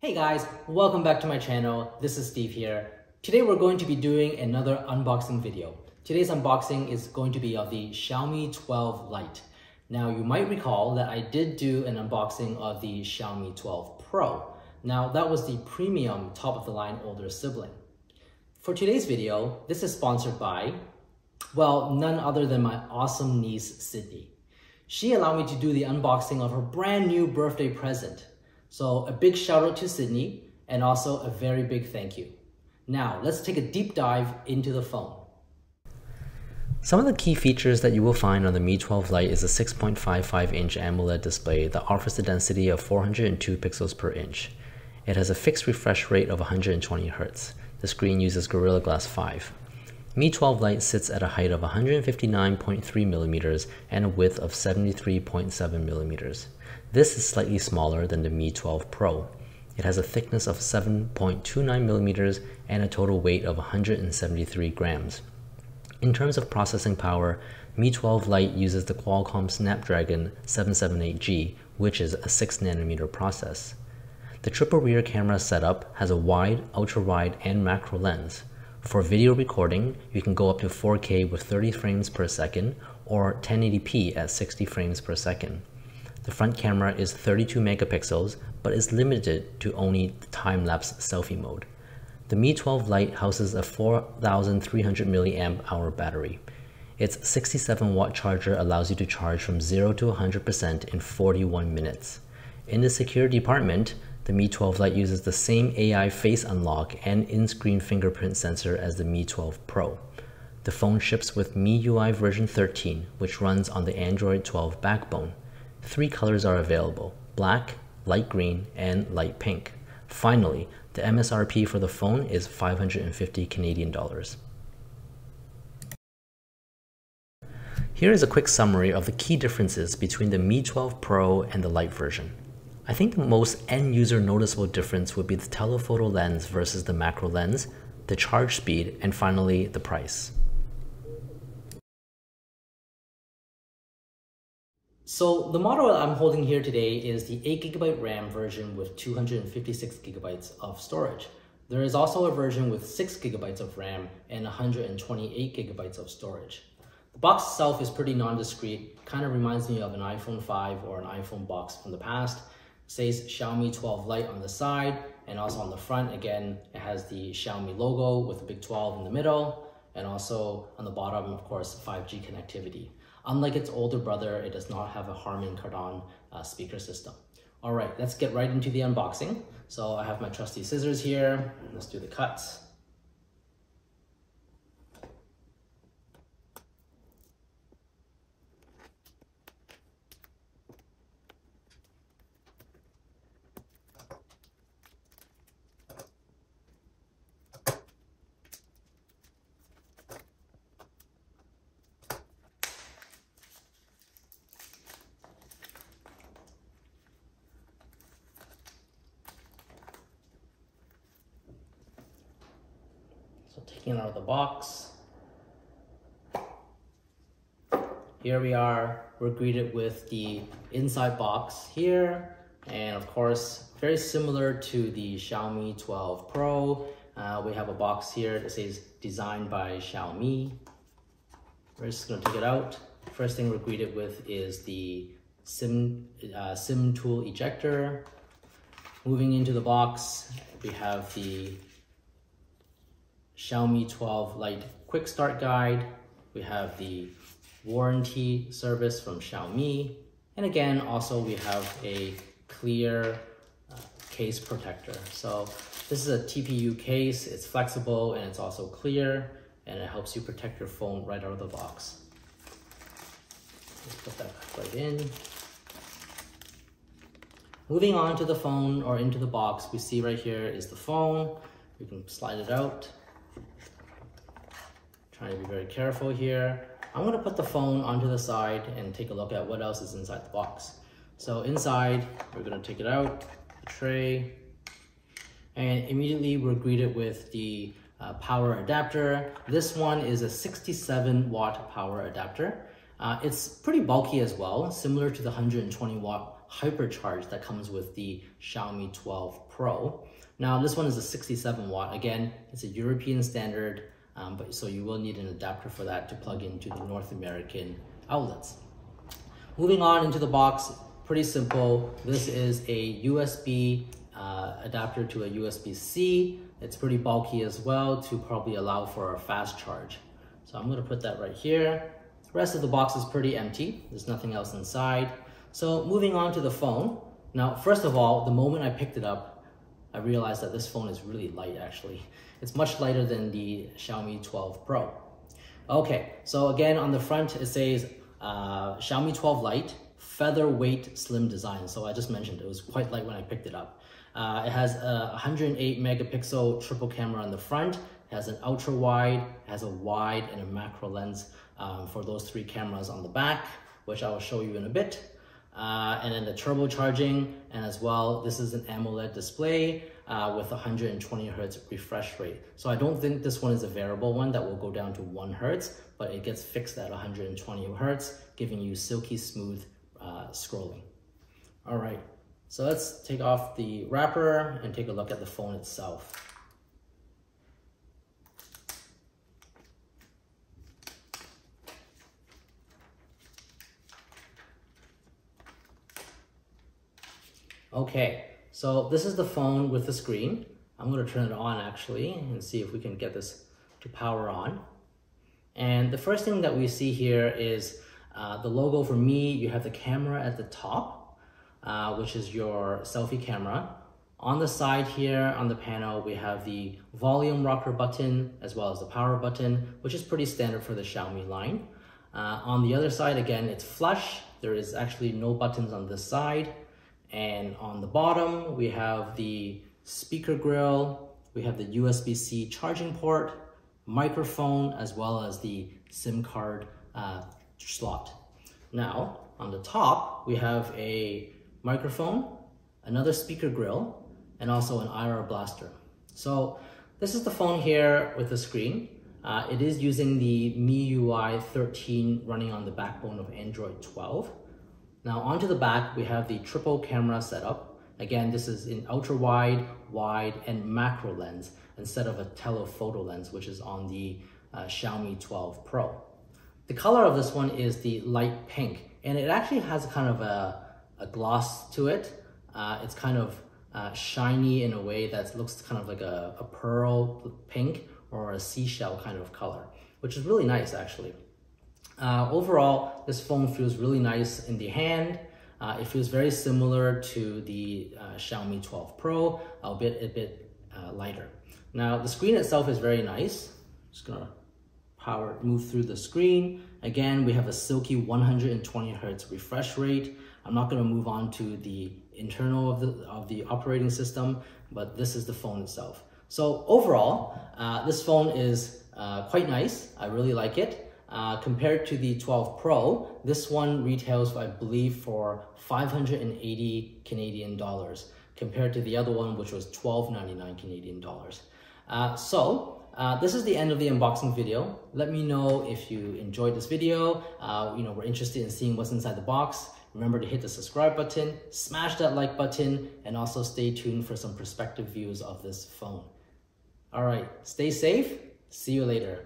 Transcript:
Hey guys, welcome back to my channel. This is Steve here. Today we're going to be doing another unboxing video. Today's unboxing is going to be of the Xiaomi 12 Lite. Now you might recall that I did do an unboxing of the Xiaomi 12 Pro. Now that was the premium top of the line older sibling. For today's video, this is sponsored by, well, none other than my awesome niece, Sydney. She allowed me to do the unboxing of her brand new birthday present. So a big shout out to Sydney and also a very big thank you. Now let's take a deep dive into the phone. Some of the key features that you will find on the Mi 12 Lite is a 6.55-inch AMOLED display that offers a density of 402 pixels per inch. It has a fixed refresh rate of 120 Hz. The screen uses Gorilla Glass 5. Mi 12 Lite sits at a height of 159.3 millimeters and a width of 73.7 millimeters. This is slightly smaller than the Mi 12 Pro. It has a thickness of 7.29 millimeters and a total weight of 173 grams. In terms of processing power, Mi 12 Lite uses the Qualcomm Snapdragon 778G, which is a 6nm process. The triple rear camera setup has a wide, ultra-wide, and macro lens. For video recording, you can go up to 4K with 30 frames per second or 1080p at 60 frames per second. The front camera is 32 megapixels, but is limited to only time-lapse selfie mode. The Mi 12 Lite houses a 4,300 mAh battery. Its 67-watt charger allows you to charge from 0 to 100% in 41 minutes. In the security department, the Mi 12 Lite uses the same AI face unlock and in-screen fingerprint sensor as the Mi 12 Pro. The phone ships with MIUI version 13, which runs on the Android 12 backbone. 3 colors are available: black, light green, and light pink. Finally, the MSRP for the phone is 550 Canadian dollars. Here is a quick summary of the key differences between the Mi 12 Pro and the Lite version. I think the most end-user noticeable difference would be the telephoto lens versus the macro lens, the charge speed, and finally, the price. So the model that I'm holding here today is the 8GB RAM version with 256GB of storage. There is also a version with 6GB of RAM and 128GB of storage. The box itself is pretty non-discrete, kind of reminds me of an iPhone 5 or an iPhone box from the past. It says Xiaomi 12 Lite on the side, and also on the front, again, it has the Xiaomi logo with the big 12 in the middle, and also on the bottom, of course, 5G connectivity. Unlike its older brother, it does not have a Harman Kardon speaker system. All right, let's get right into the unboxing. So I have my trusty scissors here. Let's do the cuts. So taking it out of the box, here we are. We're greeted with the inside box here, and of course, very similar to the Xiaomi 12 Pro. We have a box here that says designed by Xiaomi. We're just gonna take it out. First thing we're greeted with is the SIM tool ejector. Moving into the box, we have the Xiaomi 12 Lite Quick Start Guide. We have the warranty service from Xiaomi. And again, also we have a clear case protector. So this is a TPU case. It's flexible and it's also clear, and it helps you protect your phone right out of the box. Just put that right in. Moving on to the phone or into the box, we see right here is the phone. We can slide it out. Trying to be very careful here. I'm gonna put the phone onto the side and take a look at what else is inside the box. So inside, we're gonna take it out, the tray, and immediately we're greeted with the power adapter. This one is a 67-watt power adapter. It's pretty bulky as well, similar to the 120-watt hypercharge that comes with the Xiaomi 12 Pro. Now this one is a 67 watt. Again, it's a European standard, so you will need an adapter for that to plug into the North American outlets. Moving on into the box, pretty simple. This is a USB adapter to a USB-C. It's pretty bulky as well to probably allow for a fast charge. So I'm gonna put that right here. The rest of the box is pretty empty. There's nothing else inside. So moving on to the phone. Now, first of all, the moment I picked it up, I realized that this phone is really light actually. It's much lighter than the Xiaomi 12 Pro. Okay, so again, on the front, it says Xiaomi 12 Lite, featherweight slim design. So I just mentioned it was quite light when I picked it up. It has a 108 megapixel triple camera on the front. It has an ultra wide, has a wide and a macro lens for those three cameras on the back, which I will show you in a bit. And then the turbocharging, and as well, this is an AMOLED display with 120 Hertz refresh rate. So I don't think this one is a variable one that will go down to 1 Hertz, but it gets fixed at 120 Hertz, giving you silky smooth scrolling. All right, so let's take off the wrapper and take a look at the phone itself. Okay, so this is the phone with the screen. I'm going to turn it on actually and see if we can get this to power on. And the first thing that we see here is the logo for me. You have the camera at the top, which is your selfie camera. On the side here on the panel, we have the volume rocker button as well as the power button, which is pretty standard for the Xiaomi line. On the other side, again, it's flush. There is actually no buttons on this side. And on the bottom, we have the speaker grill, we have the USB-C charging port, microphone, as well as the SIM card slot. Now, on the top, we have a microphone, another speaker grill, and also an IR blaster. So this is the phone here with the screen. It is using the MIUI 13 running on the backbone of Android 12. Now onto the back, we have the triple camera setup. Again, this is in ultra wide, wide, and macro lens instead of a telephoto lens, which is on the Xiaomi 12 Pro. The color of this one is the light pink, and it actually has kind of a gloss to it. It's kind of shiny in a way that looks kind of like a pearl pink or a seashell kind of color, which is really nice actually. Overall, this phone feels really nice in the hand. It feels very similar to the Xiaomi 12 Pro, albeit a bit lighter. Now, the screen itself is very nice. Just gonna move through the screen. Again, we have a silky 120 Hertz refresh rate. I'm not gonna move on to the internal of the operating system, but this is the phone itself. So overall, this phone is quite nice. I really like it. Compared to the 12 Pro, this one retails, I believe, for 580 Canadian dollars, compared to the other one, which was $12.99 Canadian dollars. This is the end of the unboxing video. Let me know if you enjoyed this video, we're interested in seeing what's inside the box. Remember to hit the subscribe button, smash that like button, and also stay tuned for some perspective views of this phone. All right, stay safe. See you later.